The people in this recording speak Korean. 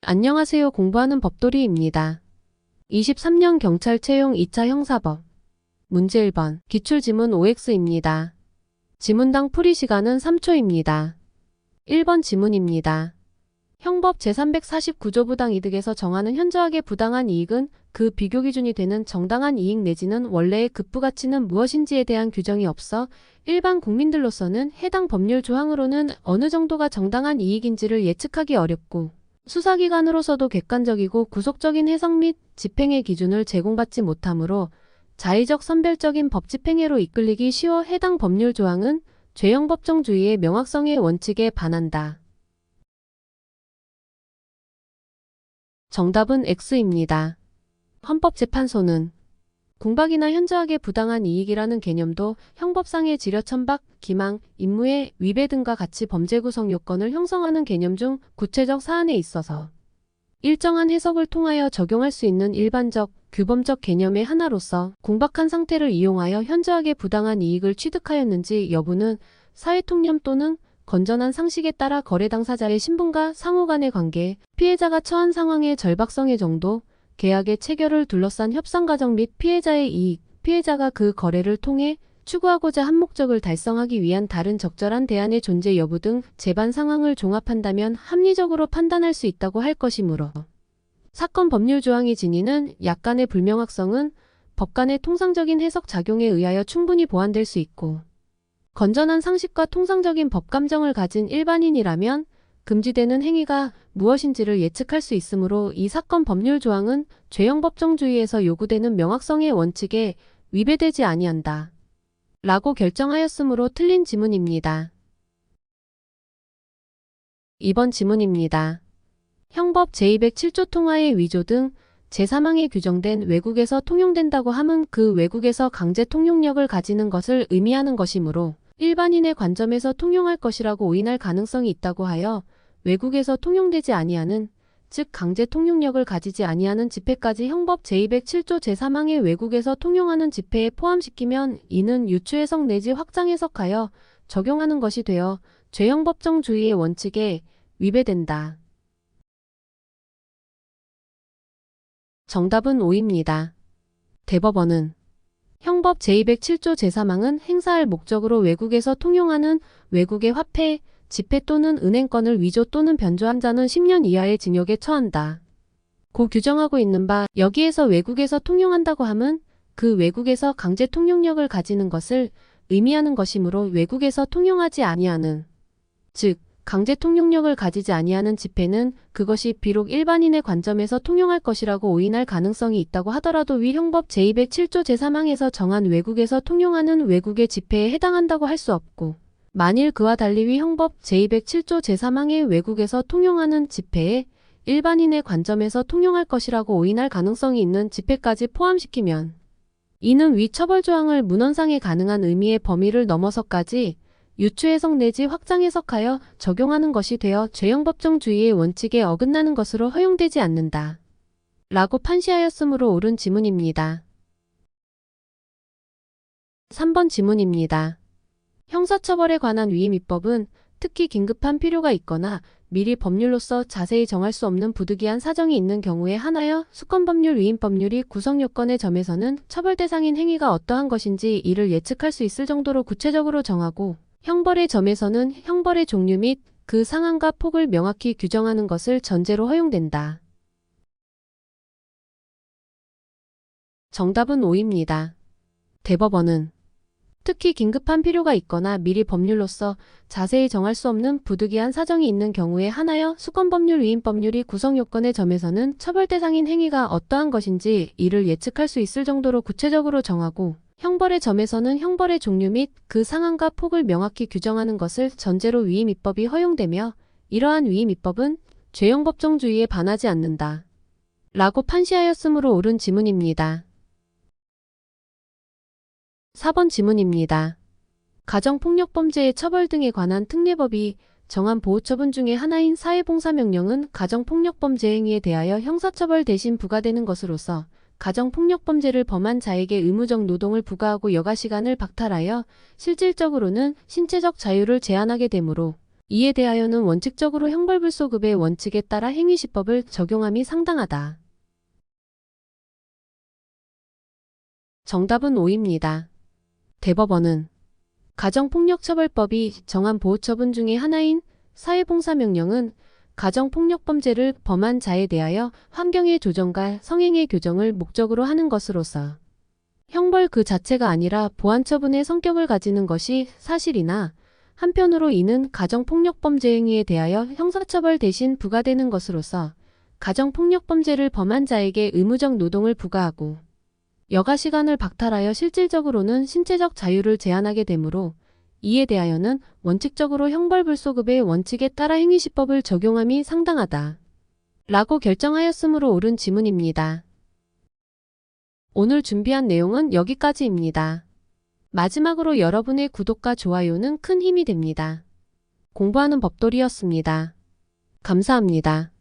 안녕하세요. 공부하는 법돌이입니다. 23년 경찰 채용 2차 형사법. 문제 1번. 기출지문 OX입니다. 지문당 풀이 시간은 3초입니다. 1번 지문입니다. 형법 제349조 부당 이득에서 정하는 현저하게 부당한 이익은 그 비교 기준이 되는 정당한 이익 내지는 원래의 급부가치는 무엇인지에 대한 규정이 없어 일반 국민들로서는 해당 법률 조항으로는 어느 정도가 정당한 이익인지를 예측하기 어렵고 수사기관으로서도 객관적이고 구속적인 해석 및 집행의 기준을 제공받지 못하므로 자의적 선별적인 법 집행회로 이끌리기 쉬워 해당 법률 조항은 죄형법정주의의 명확성의 원칙에 반한다. 정답은 X입니다. 헌법재판소는 공박이나 현저하게 부당한 이익이라는 개념도 형법상의 지려천박, 기망, 임무의 위배 등과 같이 범죄 구성 요건을 형성하는 개념 중 구체적 사안에 있어서 일정한 해석을 통하여 적용할 수 있는 일반적, 규범적 개념의 하나로서 공박한 상태를 이용하여 현저하게 부당한 이익을 취득하였는지 여부는 사회통념 또는 건전한 상식에 따라 거래 당사자의 신분과 상호 간의 관계, 피해자가 처한 상황의 절박성의 정도, 계약의 체결을 둘러싼 협상 과정 및 피해자의 이익, 피해자가 그 거래를 통해 추구하고자 한 목적을 달성하기 위한 다른 적절한 대안의 존재 여부 등 재반 상황을 종합한다면 합리적으로 판단할 수 있다고 할 것이므로 사건 법률 조항이 지니는 약간의 불명확성은 법관의 통상적인 해석 작용에 의하여 충분히 보완될 수 있고 건전한 상식과 통상적인 법 감정을 가진 일반인이라면 금지되는 행위가 무엇인지를 예측할 수 있으므로 이 사건 법률 조항은 죄형법정주의에서 요구되는 명확성의 원칙에 위배되지 아니한다. 라고 결정하였으므로 틀린 지문입니다. 2번 지문입니다. 형법 제207조 통화의 위조 등 제3항에 규정된 외국에서 통용된다고 함은 그 외국에서 강제 통용력을 가지는 것을 의미하는 것이므로 일반인의 관점에서 통용할 것이라고 오인할 가능성이 있다고 하여 외국에서 통용되지 아니하는, 즉 강제 통용력을 가지지 아니하는 지폐까지 형법 제207조 제3항의 외국에서 통용하는 지폐에 포함시키면 이는 유추해석 내지 확장해석하여 적용하는 것이 되어 죄형법정주의의 원칙에 위배된다. 정답은 O입니다. 대법원은 형법 제207조 제3항은 행사할 목적으로 외국에서 통용하는 외국의 화폐, 지폐 또는 은행권을 위조 또는 변조한 자는 10년 이하의 징역에 처한다. 고 규정하고 있는 바 여기에서 외국에서 통용한다고 함은 그 외국에서 강제 통용력을 가지는 것을 의미하는 것이므로 외국에서 통용하지 아니하는, 즉 강제 통용력을 가지지 아니하는 지폐는 그것이 비록 일반인의 관점에서 통용할 것이라고 오인할 가능성이 있다고 하더라도 위 형법 제207조 제3항에서 정한 외국에서 통용하는 외국의 지폐에 해당한다고 할 수 없고 만일 그와 달리 위 형법 제207조 제3항의 외국에서 통용하는 지폐에 일반인의 관점에서 통용할 것이라고 오인할 가능성이 있는 지폐까지 포함시키면 이는 위 처벌조항을 문헌상에 가능한 의미의 범위를 넘어서까지 유추해석 내지 확장해석하여 적용하는 것이 되어 죄형법정주의의 원칙에 어긋나는 것으로 허용되지 않는다. 라고 판시하였으므로 옳은 지문입니다. 3번 지문입니다. 형사처벌에 관한 위임입법은 특히 긴급한 필요가 있거나 미리 법률로서 자세히 정할 수 없는 부득이한 사정이 있는 경우에 한하여 수권법률 위임법률이 구성요건의 점에서는 처벌 대상인 행위가 어떠한 것인지 이를 예측할 수 있을 정도로 구체적으로 정하고 형벌의 점에서는 형벌의 종류 및 그 상한과 폭을 명확히 규정하는 것을 전제로 허용된다. 정답은 O입니다. 대법원은 특히 긴급한 필요가 있거나 미리 법률로서 자세히 정할 수 없는 부득이한 사정이 있는 경우에 한하여 수권법률 위임법률이 구성요건의 점에서는 처벌 대상인 행위가 어떠한 것인지 이를 예측할 수 있을 정도로 구체적으로 정하고 형벌의 점에서는 형벌의 종류 및 그 상한과 폭을 명확히 규정하는 것을 전제로 위임입법이 허용되며 이러한 위임입법은 죄형법정주의에 반하지 않는다. 라고 판시하였으므로 옳은 지문입니다. 4번 지문입니다. 가정폭력범죄의 처벌 등에 관한 특례법이 정한 보호처분 중의 하나인 사회봉사명령은 가정폭력범죄 행위에 대하여 형사처벌 대신 부과되는 것으로서 가정폭력범죄를 범한 자에게 의무적 노동을 부과하고 여가시간을 박탈하여 실질적으로는 신체적 자유를 제한하게 되므로 이에 대하여는 원칙적으로 형벌불소급의 원칙에 따라 행위시법을 적용함이 상당하다. 정답은 O입니다. 대법원은 가정폭력처벌법이 정한 보호처분 중의 하나인 사회봉사명령은 가정폭력범죄를 범한 자에 대하여 환경의 조정과 성행의 교정을 목적으로 하는 것으로서 형벌 그 자체가 아니라 보완처분의 성격을 가지는 것이 사실이나 한편으로 이는 가정폭력범죄 행위에 대하여 형사처벌 대신 부과되는 것으로서 가정폭력범죄를 범한 자에게 의무적 노동을 부과하고 여가시간을 박탈하여 실질적으로는 신체적 자유를 제한하게 되므로 이에 대하여는 원칙적으로 형벌불소급의 원칙에 따라 행위시법을 적용함이 상당하다. 라고 결정하였으므로 옳은 지문입니다. 오늘 준비한 내용은 여기까지입니다. 마지막으로 여러분의 구독과 좋아요는 큰 힘이 됩니다. 공부하는 법돌이였습니다. 감사합니다.